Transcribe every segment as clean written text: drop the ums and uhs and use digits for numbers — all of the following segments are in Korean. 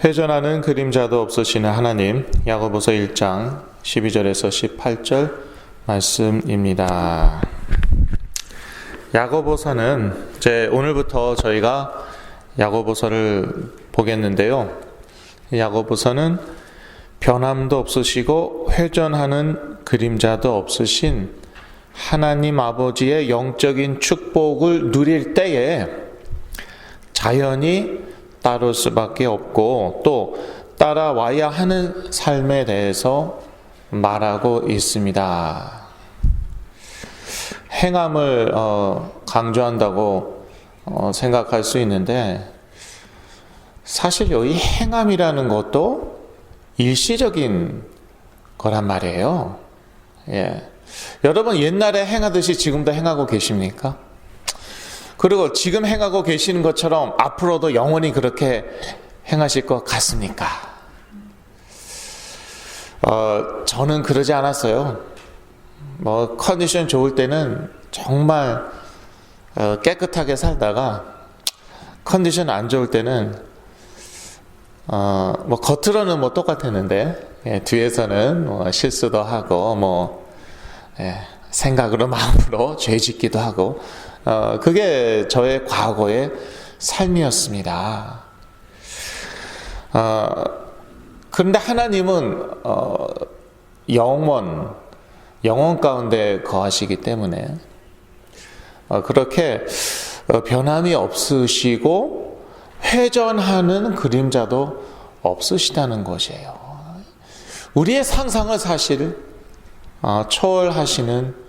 회전하는 그림자도 없으시는 하나님, 야고보서 1장 12절에서 18절 말씀입니다. 야고보서는 이제 오늘부터 저희가 야고보서를 보겠는데요. 야고보서는 변함도 없으시고 회전하는 그림자도 없으신 하나님 아버지의 영적인 축복을 누릴 때에 자연히 따를 수밖에 없고 또 따라와야 하는 삶에 대해서 말하고 있습니다. 행함을 강조한다고 생각할 수 있는데 사실 여기 행함이라는 것도 일시적인 거란 말이에요. 예. 여러분 옛날에 행하듯이 지금도 행하고 계십니까? 그리고 지금 행하고 계시는 것처럼 앞으로도 영원히 그렇게 행하실 것 같습니까? 저는 그러지 않았어요. 컨디션 좋을 때는 정말 깨끗하게 살다가 컨디션 안 좋을 때는 겉으로는 똑같았는데 뒤에서는 실수도 하고 생각으로 마음으로 죄 짓기도 하고 그게 저의 과거의 삶이었습니다. 그런데 하나님은 영원 가운데 거하시기 때문에 그렇게 변함이 없으시고 회전하는 그림자도 없으시다는 것이에요. 우리의 상상을 사실 초월하시는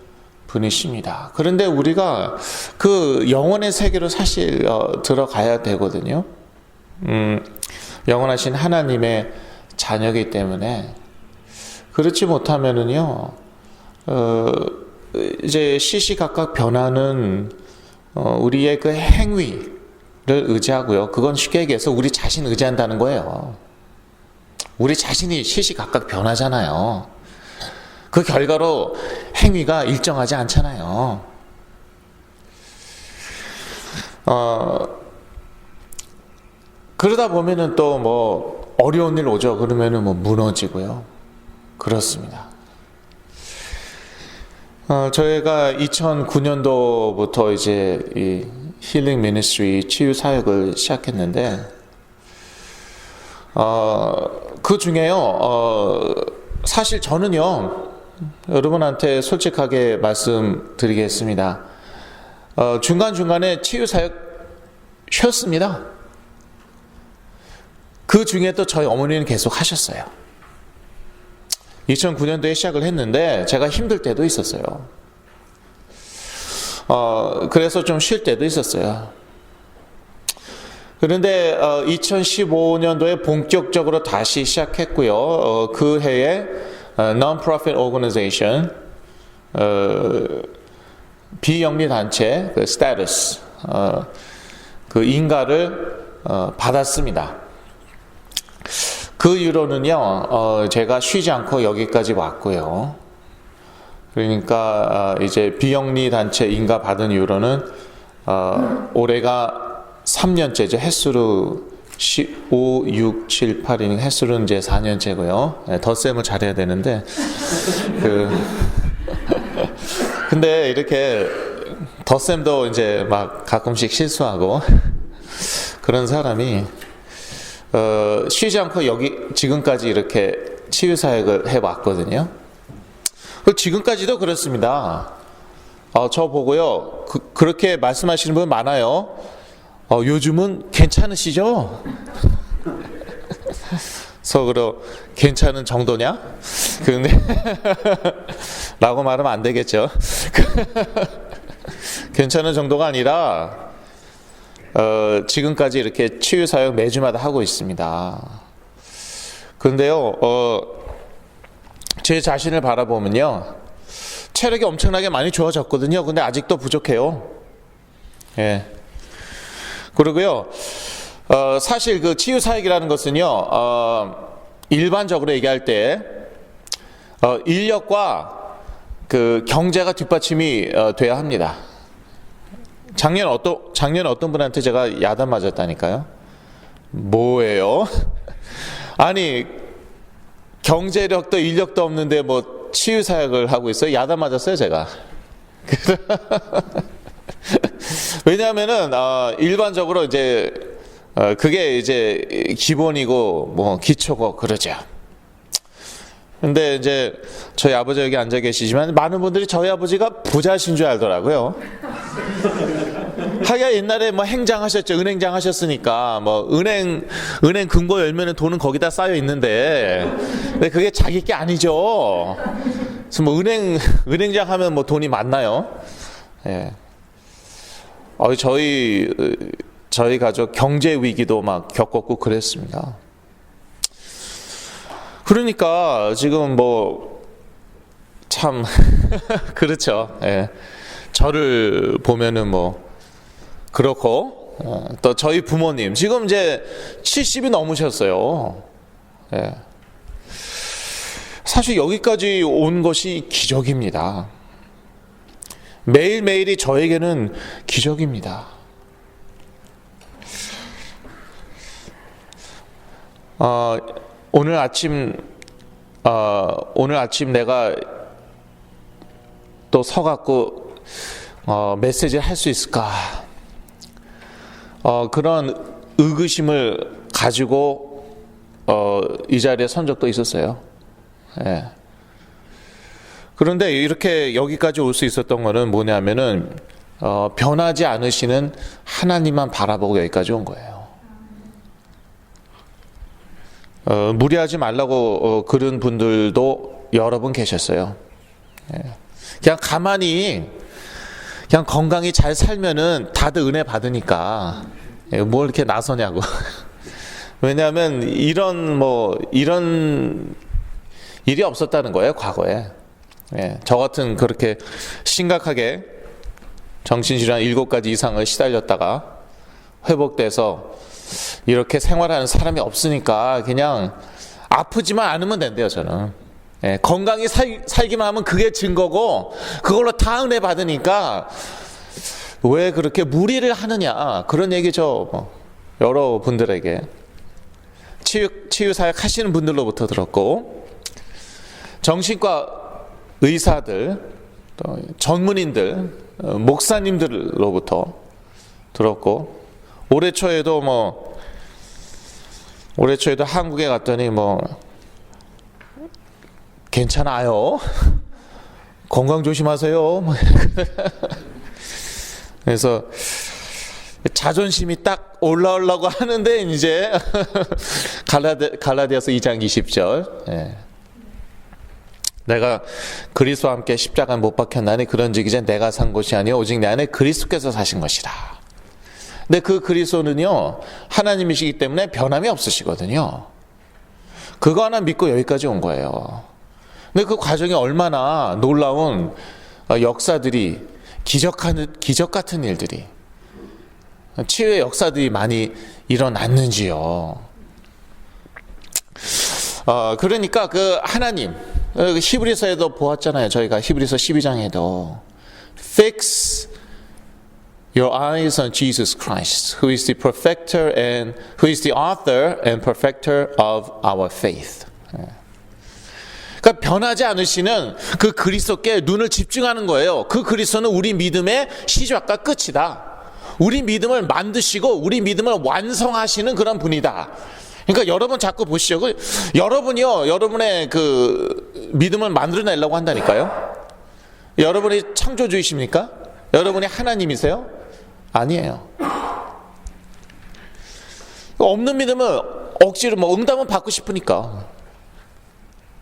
분이십니다. 그런데 우리가 그 영혼의 세계로 사실 들어가야 되거든요. 영원하신 하나님의 자녀이기 때문에 그렇지 못하면은요, 이제 시시각각 변하는 우리의 그 행위를 의지하고요. 그건 쉽게 얘기해서 우리 자신 의지한다는 거예요. 우리 자신이 시시각각 변하잖아요. 그 결과로 행위가 일정하지 않잖아요. 그러다 보면은 또 어려운 일 오죠. 그러면은 무너지고요. 그렇습니다. 저희가 2009년도부터 이제 이 힐링 미니스트리 치유 사역을 시작했는데, 그 중에요, 사실 저는요, 여러분한테 솔직하게 말씀드리겠습니다. 중간중간에 치유사역 쉬었습니다. 그 중에 또 저희 어머니는 계속 하셨어요. 2009년도에 시작을 했는데 제가 힘들 때도 있었어요. 그래서 좀 쉴 때도 있었어요. 그런데 2015년도에 본격적으로 다시 시작했고요. 그 해에 Non-Profit Organization, 비영리 단체 그 스테이터스, 그 인가를 받았습니다. 그 이후로는요, 제가 쉬지 않고 여기까지 왔고요. 그러니까 이제 비영리 단체 인가 받은 이후로는 올해가 3년째죠. 햇수로 5, 6, 7, 8이니 햇수는 이제 4년째고요. 덧셈을 잘해야 되는데 근데 이렇게 덧셈도 이제 막 가끔씩 실수하고 그런 사람이 쉬지 않고 여기 지금까지 이렇게 치유 사역을 해왔거든요. 지금까지도 그렇습니다. 저 보고요, 그렇게 말씀하시는 분 많아요. 요즘은 괜찮으시죠? 속으로 괜찮은 정도냐? 근데 라고 말하면 안 되겠죠. 괜찮은 정도가 아니라 지금까지 이렇게 치유 사역 매주마다 하고 있습니다. 그런데요, 제 자신을 바라보면요, 체력이 엄청나게 많이 좋아졌거든요. 근데 아직도 부족해요. 예. 그리고요, 사실 그 치유 사역이라는 것은요, 일반적으로 얘기할 때 인력과 그 경제가 뒷받침이 돼야 합니다. 작년에 어떤 분한테 제가 야단 맞았다니까요. 뭐예요? 아니, 경제력도 인력도 없는데 뭐 치유사역을 하고 있어요? 야단 맞았어요, 제가. 왜냐하면은 일반적으로 이제 그게 이제 기본이고 뭐 기초고 그러죠. 근데 이제 저희 아버지 여기 앉아 계시지만 많은 분들이 저희 아버지가 부자신 줄 알더라고요. 하기야 옛날에 뭐 행장 하셨죠. 은행장 하셨으니까 뭐 은행 금고 열면은 돈은 거기다 쌓여 있는데, 근데 그게 자기 게 아니죠. 그래서 뭐 은행장 하면 뭐 돈이 많나요? 예. 저희 가족 경제 위기도 막 겪었고 그랬습니다. 그러니까 지금 뭐 참 그렇죠. 예. 저를 보면은 뭐 그렇고 또 저희 부모님 지금 이제 70이 넘으셨어요. 예. 사실 여기까지 온 것이 기적입니다. 매일매일이 저에게는 기적입니다. 오늘 아침 내가 또 서갖고 메시지를 할 수 있을까? 그런 의구심을 가지고 이 자리에 선 적도 있었어요. 예. 그런데 이렇게 여기까지 올 수 있었던 거는 뭐냐면은 변하지 않으시는 하나님만 바라보고 여기까지 온 거예요. 무리하지 말라고 그런 분들도 여러 분 계셨어요. 예. 그냥 가만히 그냥 건강히 잘 살면은 다들 은혜 받으니까 뭘 이렇게 나서냐고. 왜냐하면 이런 일이 없었다는 거예요, 과거에. 예, 저 같은 그렇게 심각하게 정신질환 7가지 이상을 시달렸다가 회복돼서 이렇게 생활하는 사람이 없으니까 그냥 아프지만 않으면 된대요, 저는. 예, 건강히 살기만 하면 그게 증거고 그걸로 다 은혜 받으니까 왜 그렇게 무리를 하느냐, 그런 얘기죠. 여러분들에게 치유사역 하시는 분들로부터 들었고, 정신과 의사들, 또 전문인들, 목사님들로부터 들었고, 올해 초에도 한국에 갔더니 괜찮아요, 건강 조심하세요. 그래서 자존심이 딱 올라오려고 하는데 이제 갈라디아서 2장 20절, 예. 내가 그리스도와 함께 십자가에 못 박혔나니 그런즉 이제 내가 산 것이 아니요 오직 내 안에 그리스도께서 사신 것이라. 근데 그 그리스도는요 하나님이시기 때문에 변함이 없으시거든요. 그거 하나 믿고 여기까지 온 거예요. 근데 그 과정이 얼마나 놀라운 역사들이, 기적 같은 일들이, 치유의 역사들이 많이 일어났는지요. 그러니까 그 하나님, 히브리서에도 보았잖아요. 저희가 히브리서 12장에도 Fix your eyes on Jesus Christ, who is the perfecter and who is the author and perfecter of our faith. 그러니까 변하지 않으시는 그 그리스도께 눈을 집중하는 거예요. 그 그리스도는 우리 믿음의 시작과 끝이다. 우리 믿음을 만드시고 우리 믿음을 완성하시는 그런 분이다. 그러니까 여러분 자꾸 보시죠. 여러분이요, 여러분의 그 믿음을 만들어내려고 한다니까요. 여러분이 창조주이십니까? 여러분이 하나님이세요? 아니에요. 없는 믿음을 억지로 응답은 받고 싶으니까.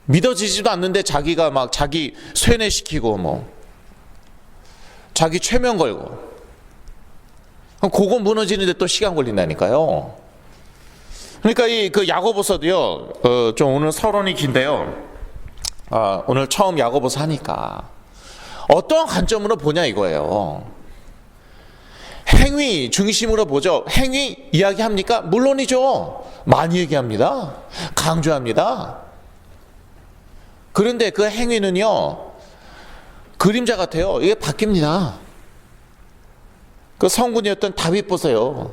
믿어지지도 않는데 자기가 막 자기 쇠뇌시키고 자기 최면 걸고, 그거 무너지는데 또 시간 걸린다니까요. 그러니까 그 야고보서도요, 좀 오늘 서론이 긴데요. 오늘 처음 야고보서 하니까 어떤 관점으로 보냐 이거예요. 행위 중심으로 보죠. 행위 이야기합니까? 물론이죠. 많이 얘기합니다. 강조합니다. 그런데 그 행위는요, 그림자 같아요. 이게 바뀝니다. 그 성군이었던 다윗 보세요.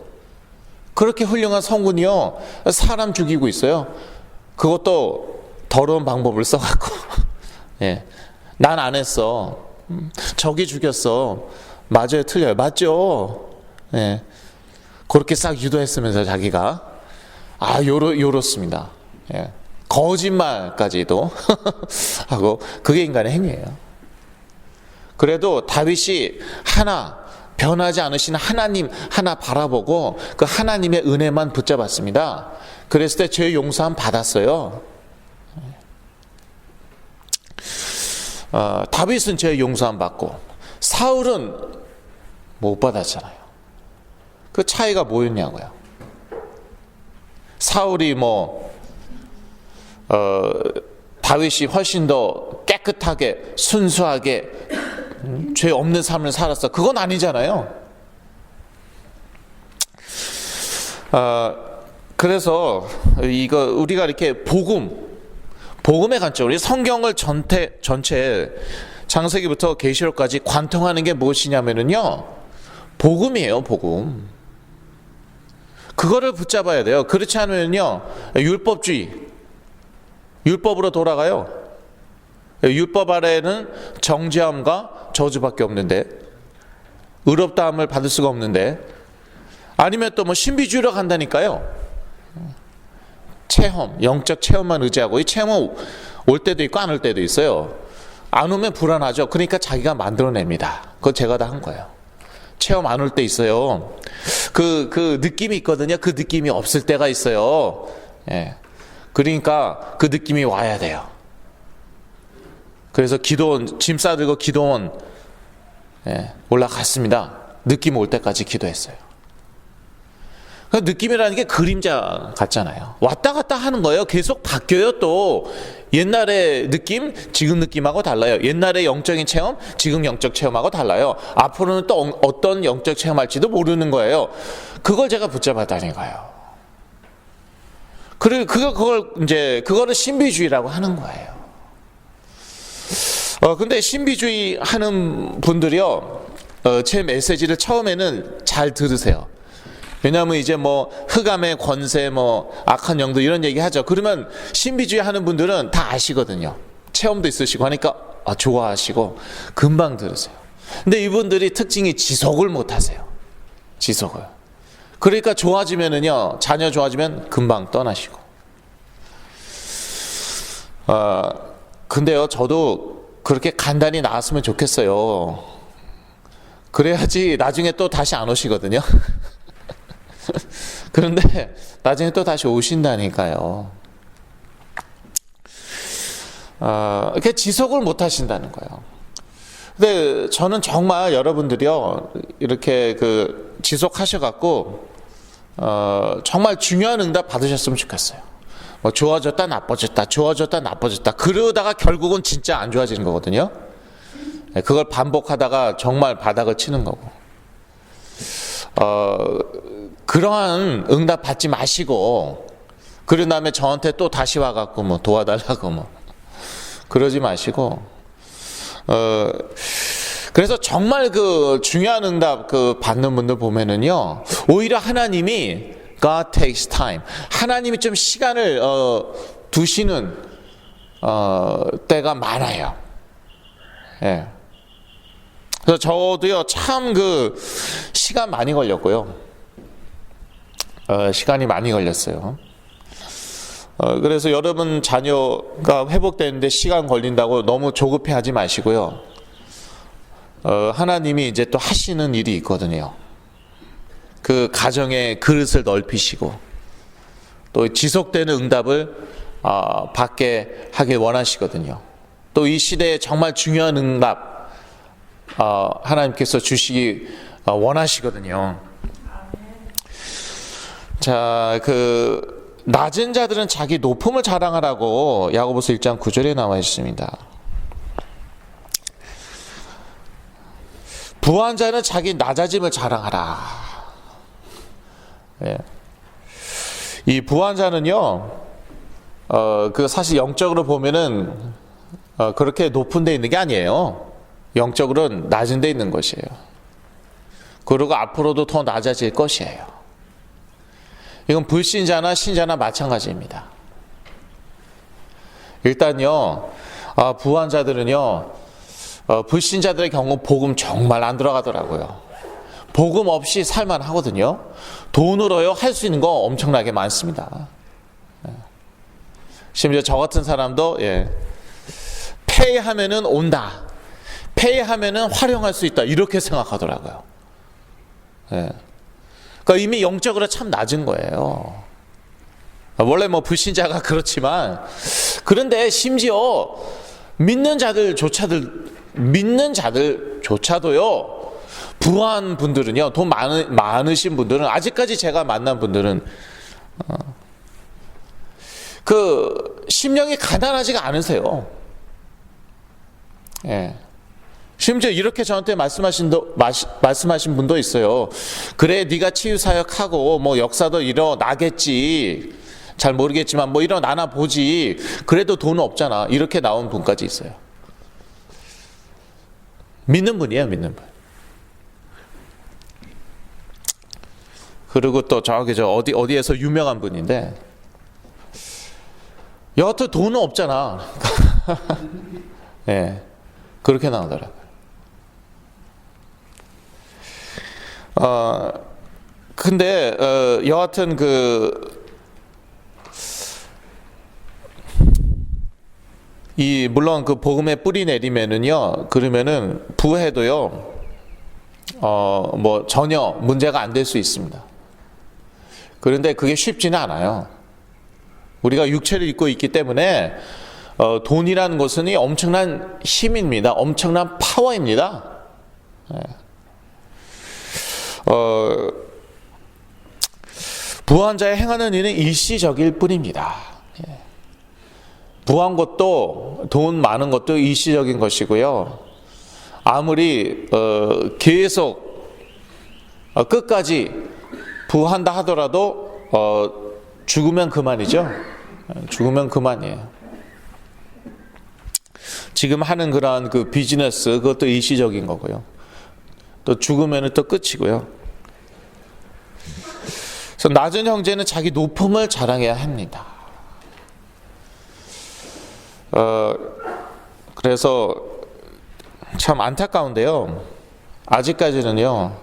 그렇게 훌륭한 성군이요, 사람 죽이고 있어요. 그것도 더러운 방법을 써갖고. 예. 난 안 했어. 저기 죽였어. 맞아요, 틀려요? 맞죠? 예. 그렇게 싹 유도했으면서 자기가. 요렇습니다. 예. 거짓말까지도 하고, 그게 인간의 행위예요. 그래도 다윗이 변하지 않으신 하나님 하나 바라보고 그 하나님의 은혜만 붙잡았습니다. 그랬을 때 죄 용서함 받았어요. 다윗은 죄 용서함 받고 사울은 못 받았잖아요. 그 차이가 뭐였냐고요. 사울이 다윗이 훨씬 더 깨끗하게 순수하게 죄 없는 삶을 살았어. 그건 아니잖아요. 그래서 우리가 이렇게 복음의 관점, 우리 성경을 전체 창세기부터 계시록까지 관통하는 게 무엇이냐면요, 복음이에요. 복음. 그거를 붙잡아야 돼요. 그렇지 않으면요, 율법으로 돌아가요. 율법 아래에는 정죄함과 저주밖에 없는데, 의롭다함을 받을 수가 없는데, 아니면 또 신비주의로 간다니까요. 영적 체험만 의지하고, 이 체험은 올 때도 있고 안 올 때도 있어요. 안 오면 불안하죠. 그러니까 자기가 만들어냅니다. 그거 제가 다 한 거예요. 체험 안 올 때 있어요. 그 느낌이 있거든요. 그 느낌이 없을 때가 있어요. 예. 그러니까 그 느낌이 와야 돼요. 그래서 짐 싸들고 기도원 올라갔습니다. 느낌 올 때까지 기도했어요. 느낌이라는 게 그림자 같잖아요. 왔다 갔다 하는 거예요. 계속 바뀌어요. 또 옛날의 느낌, 지금 느낌하고 달라요. 옛날의 영적인 체험, 지금 영적 체험하고 달라요. 앞으로는 또 어떤 영적 체험할지도 모르는 거예요. 그걸 제가 붙잡았다니까요. 그리고 그거를 신비주의라고 하는 거예요. 근데 신비주의 하는 분들이요, 제 메시지를 처음에는 잘 들으세요. 왜냐하면 이제 흑암의 권세, 악한 영도 이런 얘기 하죠. 그러면 신비주의 하는 분들은 다 아시거든요. 체험도 있으시고 하니까 좋아하시고 금방 들으세요. 근데 이분들이 특징이 지속을 못 하세요. 지속을. 그러니까 자녀 좋아지면 금방 떠나시고. 근데요, 저도 그렇게 간단히 나왔으면 좋겠어요. 그래야지 나중에 또 다시 안 오시거든요. 그런데 나중에 또 다시 오신다니까요. 이렇게 지속을 못 하신다는 거예요. 근데 저는 정말 여러분들이요, 이렇게 지속하셔갖고 정말 중요한 응답 받으셨으면 좋겠어요. 좋아졌다 나빠졌다, 좋아졌다 나빠졌다, 그러다가 결국은 진짜 안 좋아지는 거거든요. 그걸 반복하다가 정말 바닥을 치는 거고. 그러한 응답 받지 마시고, 그런 다음에 저한테 또 다시 와갖고 도와달라고 그러지 마시고, 그래서 정말 중요한 응답 받는 분들 보면은요, 오히려 하나님이 God takes time, 하나님이 좀 시간을 두시는 때가 많아요. 예. 그래서 저도요, 참 시간 많이 걸렸고요. 시간이 많이 걸렸어요. 그래서 여러분 자녀가 회복되는데 시간 걸린다고 너무 조급해 하지 마시고요. 하나님이 이제 또 하시는 일이 있거든요. 그 가정의 그릇을 넓히시고, 또 지속되는 응답을 받게 하길 원하시거든요. 또 이 시대에 정말 중요한 응답 하나님께서 주시기 원하시거든요. 자, 낮은 자들은 자기 높음을 자랑하라고 야고보서 1장 9절에 나와 있습니다. 부한 자는 자기 낮아짐을 자랑하라. 예. 이 부한 자는요, 사실 영적으로 보면은 그렇게 높은 데 있는 게 아니에요. 영적으로는 낮은 데 있는 것이에요. 그리고 앞으로도 더 낮아질 것이에요. 이건 불신자나 신자나 마찬가지입니다. 일단요, 부한자들은요, 불신자들의 경우 복음 정말 안 들어가더라고요. 복음 없이 살만하거든요. 돈으로요 할 수 있는 거 엄청나게 많습니다. 심지어 저 같은 사람도 페이하면은 온다, 페이하면은 활용할 수 있다, 이렇게 생각하더라고요. 그러니까 이미 영적으로 참 낮은 거예요. 원래 뭐 불신자가 그렇지만, 그런데 심지어 믿는 자들조차도요, 부한 분들은요, 돈 많으신 분들은, 아직까지 제가 만난 분들은 그 심령이 가난하지가 않으세요. 심지어 이렇게 저한테 말씀하신 분도 있어요. 그래, 네가 치유사역하고 뭐 역사도 일어나겠지, 잘 모르겠지만 뭐 일어나나 보지, 그래도 돈 없잖아, 이렇게 나온 분까지 있어요. 믿는 분이에요, 믿는 분. 그리고 또 저기 어디에서 유명한 분인데, 여하튼 돈은 없잖아. 그렇게 나오더라고요. 근데 여하튼 물론 그 복음에 뿌리 내리면은요, 그러면은 부해도요, 뭐 전혀 문제가 안 될 수 있습니다. 그런데 그게 쉽지는 않아요. 우리가 육체를 입고 있기 때문에 돈이라는 것은 엄청난 힘입니다. 엄청난 파워입니다. 부한 자의 행하는 일은 일시적일 뿐입니다. 부한 것도, 돈 많은 것도 일시적인 것이고요. 아무리 계속 끝까지 부한다 하더라도 죽으면 그만이죠. 죽으면 그만이에요. 지금 하는 그러한 그 비즈니스, 그것도 일시적인 거고요. 또 죽으면 또 끝이고요. 그래서 낮은 형제는 자기 높음을 자랑해야 합니다. 그래서 참 안타까운데요, 아직까지는요,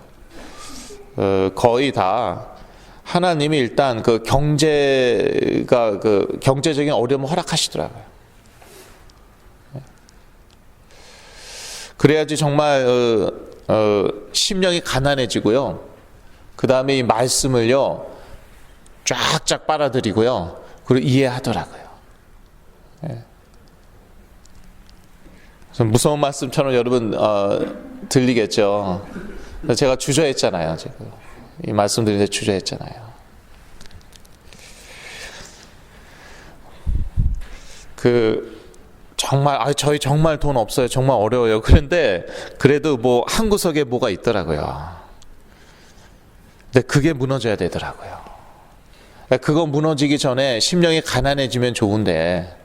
거의 다 하나님이 일단 그 경제적인 어려움을 허락하시더라고요. 그래야지 정말 심령이 가난해지고요. 그 다음에 이 말씀을요 쫙쫙 빨아들이고요, 그리고 이해하더라고요. 무서운 말씀처럼 여러분 들리겠죠. 제가 주저했잖아요. 지금 이 말씀 드리는데 주저했잖아요. 정말 저희 정말 돈 없어요. 정말 어려워요. 그런데 그래도 뭐 한 구석에 뭐가 있더라고요. 근데 그게 무너져야 되더라고요. 그거 무너지기 전에 심령이 가난해지면 좋은데,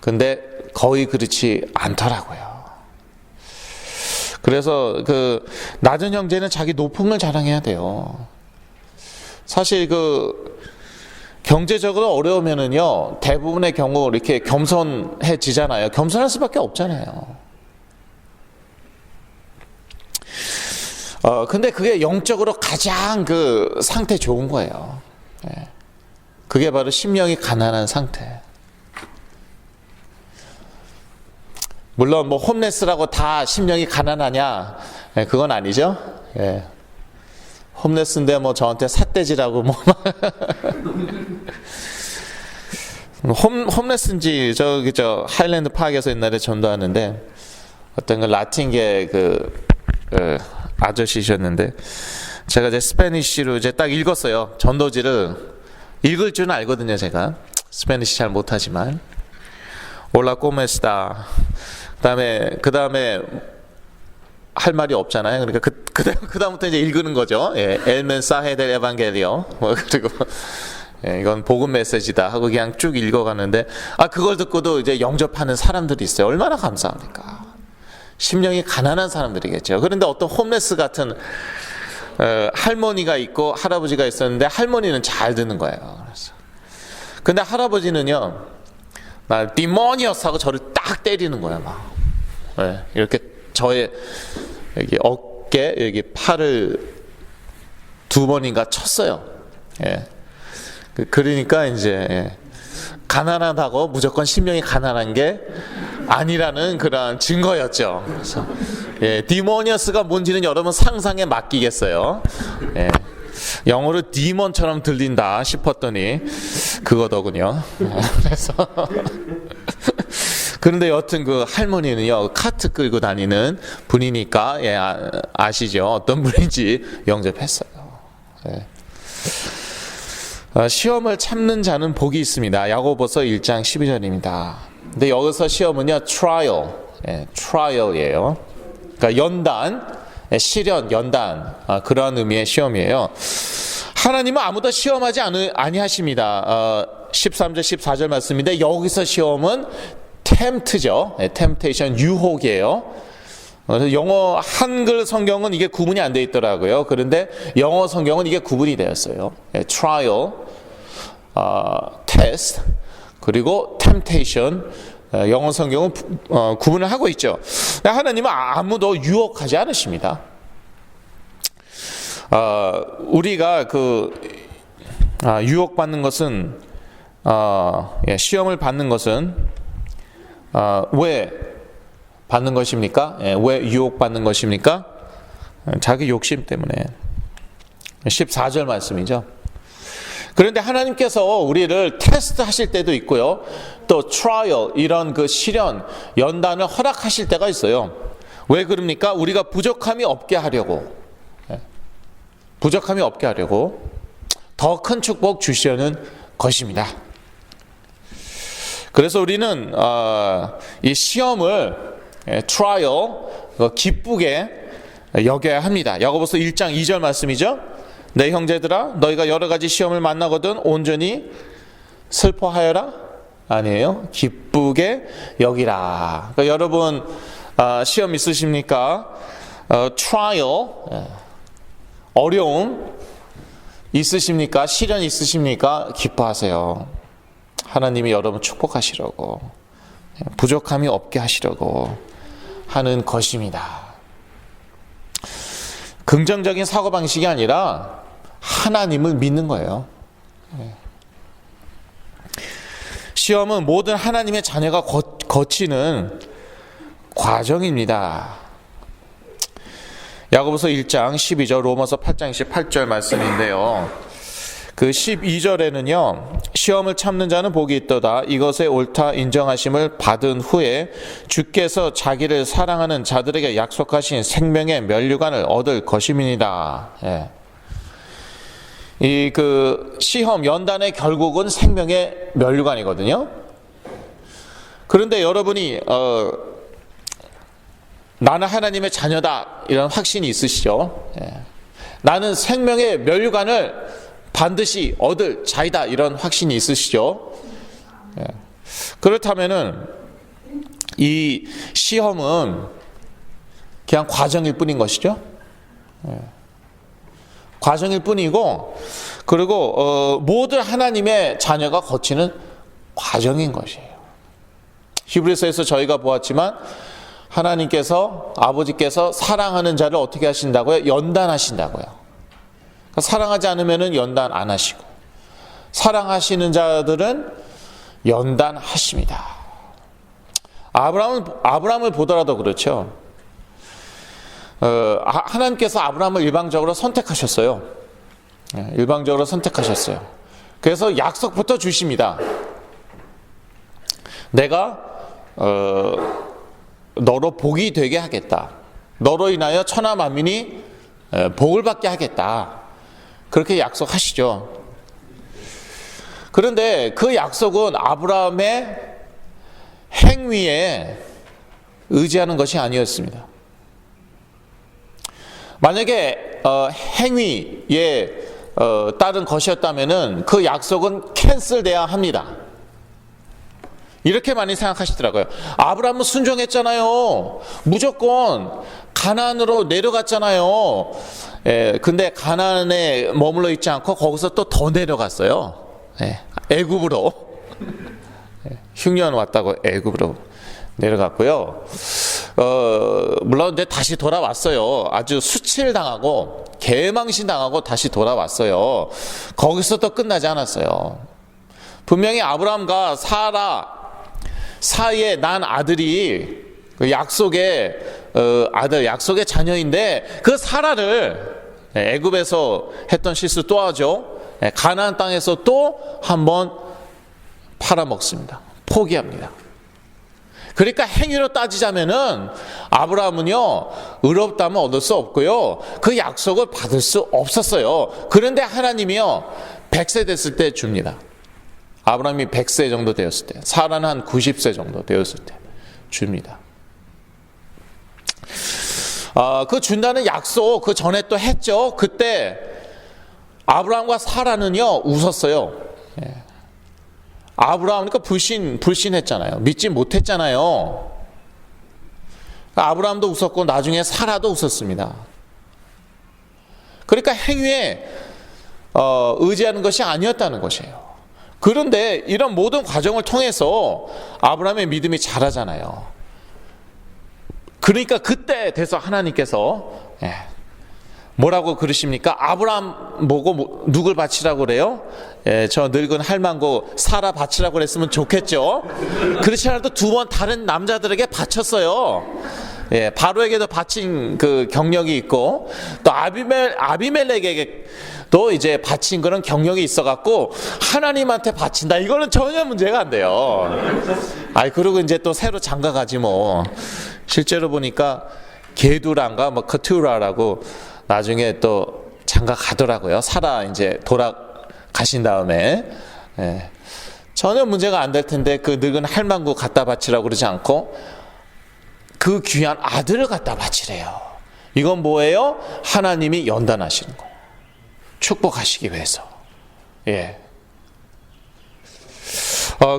근데 거의 그렇지 않더라고요. 그래서 낮은 형제는 자기 높음을 자랑해야 돼요. 사실 경제적으로 어려우면은요, 대부분의 경우 이렇게 겸손해지잖아요. 겸손할 수밖에 없잖아요. 근데 그게 영적으로 가장 상태 좋은 거예요. 그게 바로 심령이 가난한 상태. 물론 뭐 홈레스라고 다 심령이 가난하냐? 그건 아니죠. 홈레스인데 뭐 저한테 삿대질하고 뭐 홈레스인지 저 하일랜드 파크에서 옛날에 전도하는데 어떤 라틴계 아저씨셨는데, 제가 이제 스페니쉬로 이제 딱 읽었어요. 전도지를 읽을 줄은 알거든요. 제가 스페니쉬 잘 못하지만 올라 꼬메스다. 그 다음에 할 말이 없잖아요. 그러니까 그 다음부터 이제 읽는 거죠. 엘 멘사헤 델 에반게리오. 그리고 이건 복음 메시지다 하고 그냥 쭉 읽어가는데, 그걸 듣고도 이제 영접하는 사람들이 있어요. 얼마나 감사합니까? 심령이 가난한 사람들이겠죠. 그런데 어떤 홈레스 같은 할머니가 있고 할아버지가 있었는데 할머니는 잘 듣는 거예요. 그래서 근데 할아버지는요, 나 디모니어스 하고 저를 딱 때리는 거야. 막 이렇게 저의 여기 어깨 여기 팔을 2번인가 쳤어요. 그러니까 이제 가난하다고 무조건 신명이 가난한 게 아니라는 그런 증거였죠. 그래서 디모니어스가 뭔지는 여러분 상상에 맡기겠어요. 영어로 디몬처럼 들린다 싶었더니 그거더군요. 그래서 그런데 여튼 그 할머니는요, 카트 끌고 다니는 분이니까 아시죠? 어떤 분인지 영접했어요. 시험을 참는 자는 복이 있습니다. 야고보서 1장 12절입니다. 근데 여기서 시험은요, trial이에요. 그러니까 연단, 시련, 연단, 그러한 의미의 시험이에요. 하나님은 아무도 시험하지 아니하십니다. 13절, 14절 말씀인데 여기서 시험은 tempt죠. temptation, 유혹이에요. 그래서 영어 한글 성경은 이게 구분이 안 돼 있더라고요. 그런데 영어 성경은 이게 구분이 되었어요. trial, test, 그리고 temptation. 영어 성경은 구분을 하고 있죠. 하나님은 아무도 유혹하지 않으십니다. 우리가 유혹받는 것은 시험을 받는 것은 왜 받는 것입니까? 왜 유혹받는 것입니까? 자기 욕심 때문에. 14절 말씀이죠. 그런데 하나님께서 우리를 테스트 하실 때도 있고요. 또 트라이얼, 이런 그 시련, 연단을 허락하실 때가 있어요. 왜 그럽니까? 우리가 부족함이 없게 하려고. 부족함이 없게 하려고 더 큰 축복 주시려는 것입니다. 그래서 우리는 이 시험을 트라이얼 기쁘게 여겨야 합니다. 야고보서 1장 2절 말씀이죠. 내 형제들아, 너희가 여러 가지 시험을 만나거든 온전히 슬퍼하여라? 아니에요. 기쁘게 여기라. 그러니까 여러분 시험 있으십니까? 트라이얼, 어려움 있으십니까? 시련 있으십니까? 기뻐하세요. 하나님이 여러분 축복하시려고, 부족함이 없게 하시려고 하는 것입니다. 긍정적인 사고방식이 아니라 하나님을 믿는 거예요. 시험은 모든 하나님의 자녀가 거치는 과정입니다. 야고보서 1장 12절, 로마서 8장 28절 말씀인데요. 그 12절에는요, 시험을 참는 자는 복이 있도다. 이것에 옳다 인정하심을 받은 후에 주께서 자기를 사랑하는 자들에게 약속하신 생명의 면류관을 얻을 것임이니라. 이 그 시험 연단의 결국은 생명의 면류관이거든요. 그런데 여러분이 나는 하나님의 자녀다 이런 확신이 있으시죠? 나는 생명의 면류관을 반드시 얻을 자이다 이런 확신이 있으시죠? 그렇다면은 이 시험은 그냥 과정일 뿐인 것이죠. 과정일 뿐이고, 그리고 모든 하나님의 자녀가 거치는 과정인 것이에요. 히브리서에서 저희가 보았지만 하나님께서, 아버지께서 사랑하는 자를 어떻게 하신다고요? 연단하신다고요. 사랑하지 않으면 연단 안 하시고, 사랑하시는 자들은 연단하십니다. 아브라함을 보더라도 그렇죠. 하나님께서 아브라함을 일방적으로 선택하셨어요. 일방적으로 선택하셨어요. 그래서 약속부터 주십니다. 내가 너로 복이 되게 하겠다. 너로 인하여 천하 만민이 복을 받게 하겠다. 그렇게 약속하시죠. 그런데 그 약속은 아브라함의 행위에 의지하는 것이 아니었습니다. 만약에 행위에 따른 것이었다면 그 약속은 캔슬돼야 합니다. 이렇게 많이 생각하시더라고요. 아브라함은 순종했잖아요. 무조건 가나안으로 내려갔잖아요. 예, 근데 가나안에 머물러 있지 않고 거기서 또 더 내려갔어요. 예, 애굽으로. 예, 흉년 왔다고 애굽으로 내려갔고요. 물론 이제 다시 돌아왔어요. 아주 수치를 당하고 개망신 당하고 다시 돌아왔어요. 거기서 또 끝나지 않았어요. 분명히 아브라함과 사라 사이에 난 아들이 그 약속의 아들, 약속의 자녀인데 그 사라를 애굽에서 했던 실수 또 하죠. 가나안 땅에서 또 한번 팔아먹습니다. 포기합니다. 그러니까 행위로 따지자면은 아브라함은요, 의롭다면 얻을 수 없고요, 그 약속을 받을 수 없었어요. 그런데 하나님이요, 100세 됐을 때 줍니다. 아브라함이 100세 정도 되었을 때, 사라는 한 90세 정도 되었을 때 줍니다. 그 준다는 약속 그 전에 또 했죠. 그때 아브라함과 사라는요 웃었어요. 예. 아브라함 그러니까 불신했잖아요. 믿지 못했잖아요. 아브라함도 웃었고 나중에 사라도 웃었습니다. 그러니까 행위에 의지하는 것이 아니었다는 것이에요. 그런데 이런 모든 과정을 통해서 아브라함의 믿음이 자라잖아요. 그러니까 그때 돼서 하나님께서 뭐라고 그러십니까? 아브라함 보고 누굴 바치라고 그래요? 저 늙은 할망고 사라 바치라고 그랬으면 좋겠죠. 그렇지 않아도 두 번 다른 남자들에게 바쳤어요. 바로에게도 바친 그 경력이 있고 또 아비멜렉에게 또 이제 바친 그런 경력이 있어갖고 하나님한테 바친다. 이거는 전혀 문제가 안 돼요. 그리고 이제 또 새로 장가가지 뭐. 실제로 보니까 게두란가 뭐 커투라라고 나중에 또 장가 가더라고요. 사라 이제 돌아가신 다음에. 전혀 문제가 안 될 텐데 그 늙은 할망구 갖다 바치라고 그러지 않고 그 귀한 아들을 갖다 바치래요. 이건 뭐예요? 하나님이 연단하시는 거. 축복하시기 위해서.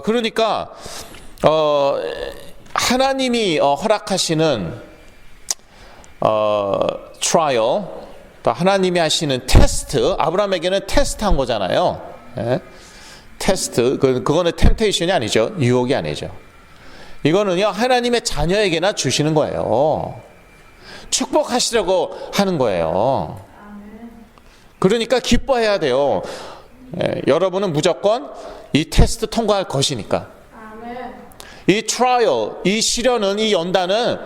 그러니까 하나님이 허락하시는 트라이얼, 또 하나님이 하시는 테스트, 아브라함에게는 테스트한 거잖아요. 테스트, 그거는 템테이션이 아니죠. 유혹이 아니죠. 이거는요 하나님의 자녀에게나 주시는 거예요. 축복하시려고 하는 거예요. 그러니까 기뻐해야 돼요. 여러분은 무조건 이 테스트 통과할 것이니까. 이 트라이얼, 이 시련은, 이 연단은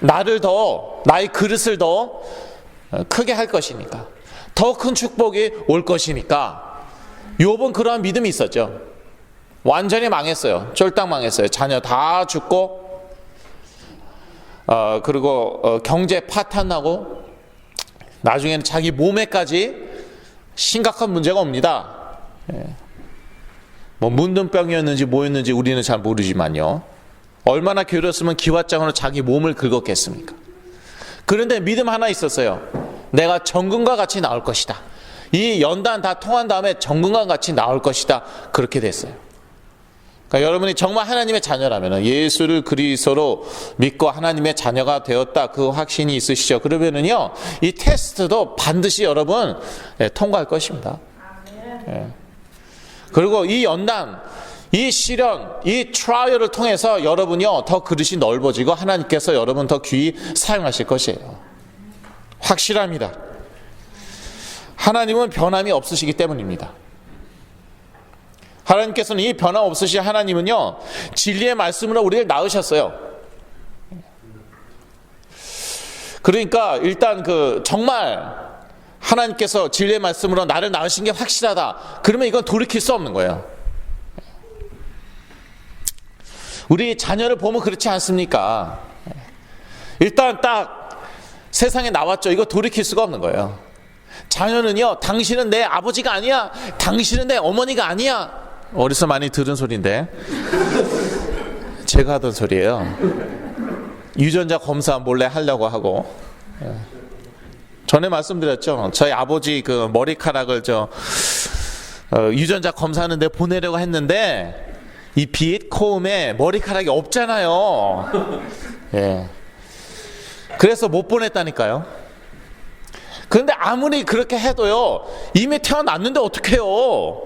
나의 그릇을 더 크게 할 것이니까, 더 큰 축복이 올 것이니까. 욥은 그러한 믿음이 있었죠. 완전히 망했어요. 쫄딱 망했어요. 자녀 다 죽고 그리고 경제 파탄나고 나중에는 자기 몸에까지 심각한 문제가 옵니다. 뭐 문둥병이었는지 뭐였는지 우리는 잘 모르지만요, 얼마나 괴로웠으면 기왓장으로 자기 몸을 긁었겠습니까? 그런데 믿음 하나 있었어요. 내가 정금과 같이 나올 것이다. 이 연단 다 통한 다음에 정금과 같이 나올 것이다. 그렇게 됐어요. 그러니까 여러분이 정말 하나님의 자녀라면, 예수를 그리스도로 믿고 하나님의 자녀가 되었다, 그 확신이 있으시죠? 그러면은요 이 테스트도 반드시 여러분 통과할 것입니다. 그리고 이 연단, 이 시련, 이 트라이얼을 통해서 여러분이요 더 그릇이 넓어지고 하나님께서 여러분 더 귀히 사용하실 것이에요. 확실합니다. 하나님은 변함이 없으시기 때문입니다. 하나님께서는 이 변함 없으신 하나님은요 진리의 말씀으로 우리를 낳으셨어요. 그러니까 일단 정말 하나님께서 진리의 말씀으로 나를 낳으신 게 확실하다. 그러면 이건 돌이킬 수 없는 거예요. 우리 자녀를 보면 그렇지 않습니까? 일단 딱 세상에 나왔죠. 이거 돌이킬 수가 없는 거예요. 자녀는요, 당신은 내 아버지가 아니야, 당신은 내 어머니가 아니야. 어디서 많이 들은 소리인데 제가 하던 소리예요. 유전자 검사 몰래 하려고 하고, 전에 말씀드렸죠. 저희 아버지 그 머리카락을 유전자 검사하는데 보내려고 했는데 이 빛 코음에 머리카락이 없잖아요. 그래서 못 보냈다니까요. 그런데 아무리 그렇게 해도요, 이미 태어났는데 어떡해요.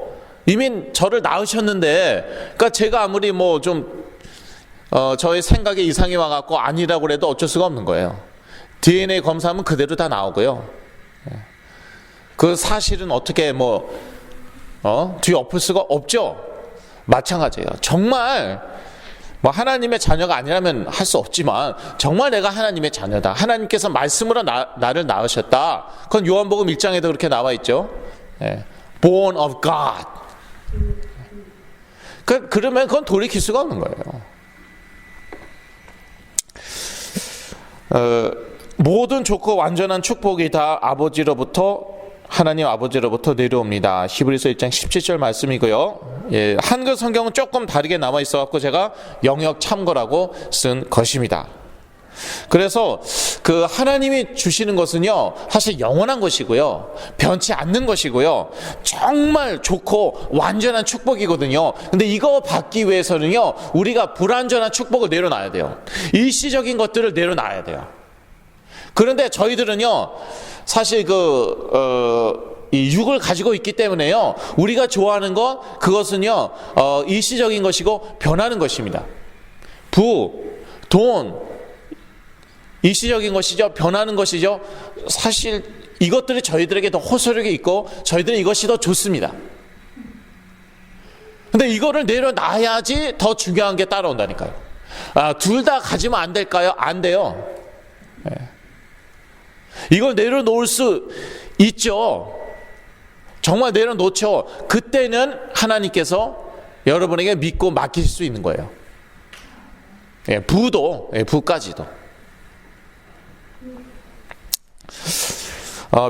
이미 저를 낳으셨는데, 그러니까 제가 아무리 뭐 좀 저의 생각에 이상이 와갖고 아니라고 해도 어쩔 수가 없는 거예요. DNA 검사하면 그대로 다 나오고요. 그 사실은 어떻게 뒤엎을 수가 없죠. 마찬가지예요. 정말 뭐 하나님의 자녀가 아니라면 할 수 없지만 정말 내가 하나님의 자녀다. 하나님께서 말씀으로 나를 낳으셨다. 그건 요한복음 1장에도 그렇게 나와 있죠. Born of God. 그러면 그건 돌이킬 수가 없는 거예요. 모든 좋고 완전한 축복이 다 하나님 아버지로부터 내려옵니다. 히브리서 1장 17절 말씀이고요. 한글 성경은 조금 다르게 나와 있어갖고 제가 영역 참고라고 쓴 것입니다. 그래서 그 하나님이 주시는 것은요, 사실 영원한 것이고요, 변치 않는 것이고요, 정말 좋고 완전한 축복이거든요. 근데 이거 받기 위해서는요, 우리가 불완전한 축복을 내려놔야 돼요. 일시적인 것들을 내려놔야 돼요. 그런데 저희들은요, 사실 이 육을 가지고 있기 때문에요, 우리가 좋아하는 그것은요, 일시적인 것이고 변하는 것입니다. 돈, 일시적인 것이죠. 변하는 것이죠. 사실 이것들이 저희들에게 더 호소력이 있고 저희들은 이것이 더 좋습니다. 근데 이거를 내려놔야지 더 중요한 게 따라온다니까요. 둘 다 가지면 안 될까요? 안 돼요. 이걸 내려놓을 수 있죠. 정말 내려놓죠. 그때는 하나님께서 여러분에게 믿고 맡기실 수 있는 거예요. 부까지도.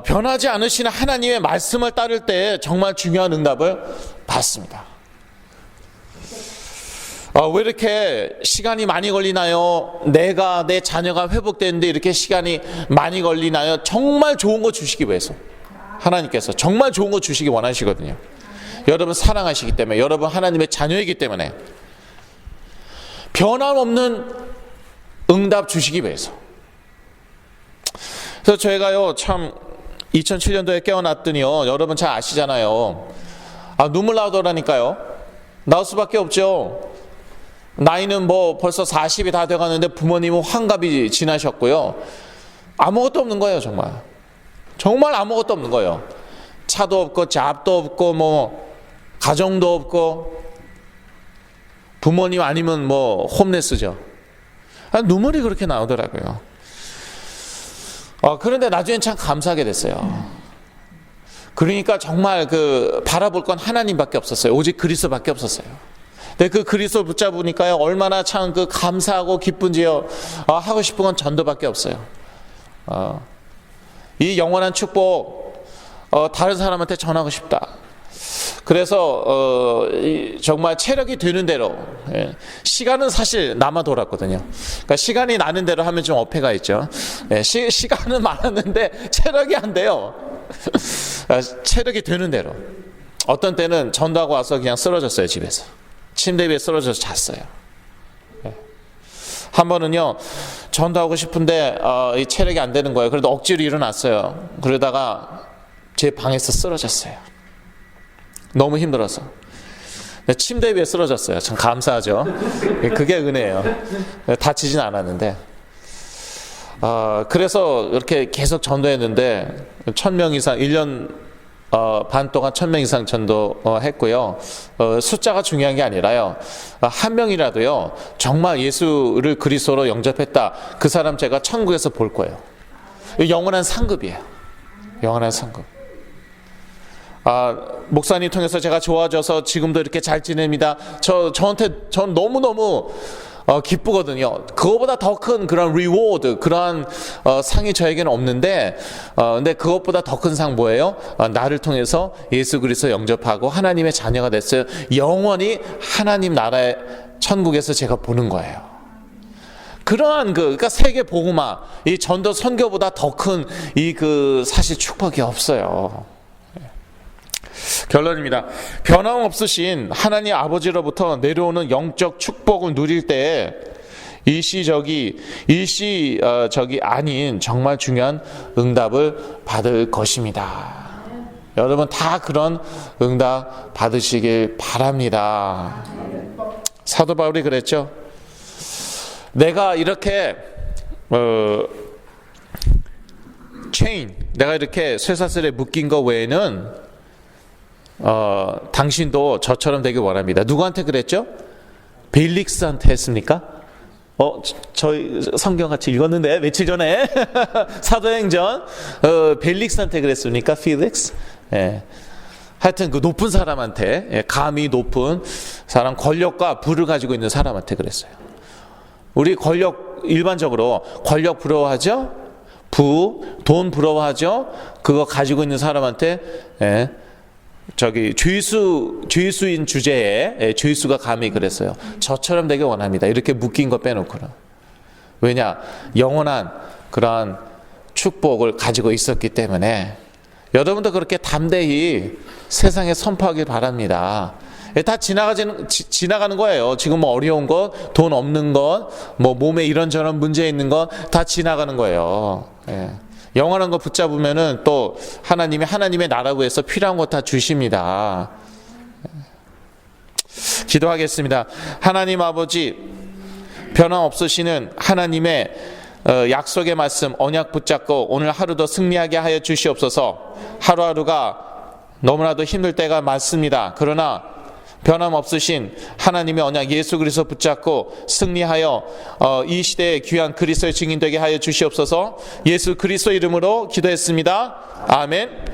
변하지 않으시는 하나님의 말씀을 따를 때 정말 중요한 응답을 받습니다. 왜 이렇게 시간이 많이 걸리나요? 내 자녀가 회복되는데 이렇게 시간이 많이 걸리나요? 정말 좋은 거 주시기 위해서 하나님께서 정말 좋은 거 주시기 원하시거든요. 여러분 사랑하시기 때문에, 여러분 하나님의 자녀이기 때문에 변함없는 응답 주시기 위해서. 그래서 저희가요, 참 2007년도에 깨어났더니요, 여러분 잘 아시잖아요. 눈물 나오더라니까요. 나올 수밖에 없죠. 나이는 벌써 40이 다 돼가는데 부모님은 환갑이 지나셨고요. 아무것도 없는 거예요, 정말. 정말 아무것도 없는 거예요. 차도 없고 잡도 없고 가정도 없고, 부모님 아니면 홈레스죠. 눈물이 그렇게 나오더라고요. 그런데 나중엔 참 감사하게 됐어요. 그러니까 정말 바라볼 건 하나님밖에 없었어요. 오직 그리스도밖에 없었어요. 근데 그 그리스도 붙잡으니까요, 얼마나 참 감사하고 기쁜지요. 하고 싶은 건 전도밖에 없어요. 이 영원한 축복 다른 사람한테 전하고 싶다. 그래서 정말 체력이 되는 대로, 시간은 사실 남아 돌았거든요. 그러니까 시간이 나는 대로 하면 좀 어폐가 있죠. 시간은 많았는데 체력이 안 돼요. 체력이 되는 대로. 어떤 때는 전도하고 와서 그냥 쓰러졌어요. 집에서 침대 위에 쓰러져서 잤어요. 한 번은요, 전도하고 싶은데 이 체력이 안 되는 거예요. 그래도 억지로 일어났어요. 그러다가 제 방에서 쓰러졌어요. 너무 힘들어서. 침대 위에 쓰러졌어요. 참 감사하죠. 그게 은혜예요. 다치진 않았는데. 그래서 이렇게 계속 전도했는데 1000명 이상, 1년 반 동안 1000명 이상 전도했고요. 숫자가 중요한 게 아니라요, 한 명이라도요 정말 예수를 그리스도로 영접했다, 그 사람 제가 천국에서 볼 거예요. 영원한 상급이에요. 영원한 상급. 목사님 통해서 제가 좋아져서 지금도 이렇게 잘 지냅니다. 전 너무너무 기쁘거든요. 그거보다 더 큰 그런 리워드, 그러한 상이 저에게는 없는데, 근데 그것보다 더 큰 상 뭐예요? 나를 통해서 예수 그리스도 영접하고 하나님의 자녀가 됐어요. 영원히 하나님 나라의 천국에서 제가 보는 거예요. 그러한 그러니까 세계 복음화, 이 전도 선교보다 더 큰 사실 축복이 없어요. 결론입니다. 변함없으신 하나님 아버지로부터 내려오는 영적 축복을 누릴 때 일시적이 아닌 정말 중요한 응답을 받을 것입니다. 여러분 다 그런 응답 받으시길 바랍니다. 사도 바울이 그랬죠. 내가 이렇게 내가 이렇게 쇠사슬에 묶인 거 외에는 당신도 저처럼 되길 원합니다. 누구한테 그랬죠? 벨릭스한테 했습니까? 저희 성경 같이 읽었는데 며칠 전에 사도행전 벨릭스한테 그랬습니까? 필릭스? 예. 하여튼 그 높은 사람한테, 감이 높은 사람, 권력과 부를 가지고 있는 사람한테 그랬어요. 우리 일반적으로 권력 부러워하죠? 돈 부러워하죠? 그거 가지고 있는 사람한테 죄수인 주제에 죄수가 감히 그랬어요. 저처럼 되게 원합니다. 이렇게 묶인 거 빼놓고는. 왜냐? 영원한 그러한 축복을 가지고 있었기 때문에 여러분도 그렇게 담대히 세상에 선포하길 바랍니다. 다 지나가는 거예요. 지금 뭐 어려운 것, 돈 없는 것, 뭐 몸에 이런저런 문제 있는 것 다 지나가는 거예요. 영원한 거 붙잡으면은 또 하나님의 나라고 해서 필요한 것 다 주십니다. 기도하겠습니다. 하나님 아버지, 변함없으시는 하나님의 약속의 말씀, 언약 붙잡고 오늘 하루도 승리하게 하여 주시옵소서. 하루하루가 너무나도 힘들 때가 많습니다. 그러나 변함없으신 하나님의 언약 예수 그리스도 붙잡고 승리하여 이 시대의 귀한 그리스도의 증인 되게 하여 주시옵소서. 예수 그리스도 이름으로 기도했습니다. 아멘.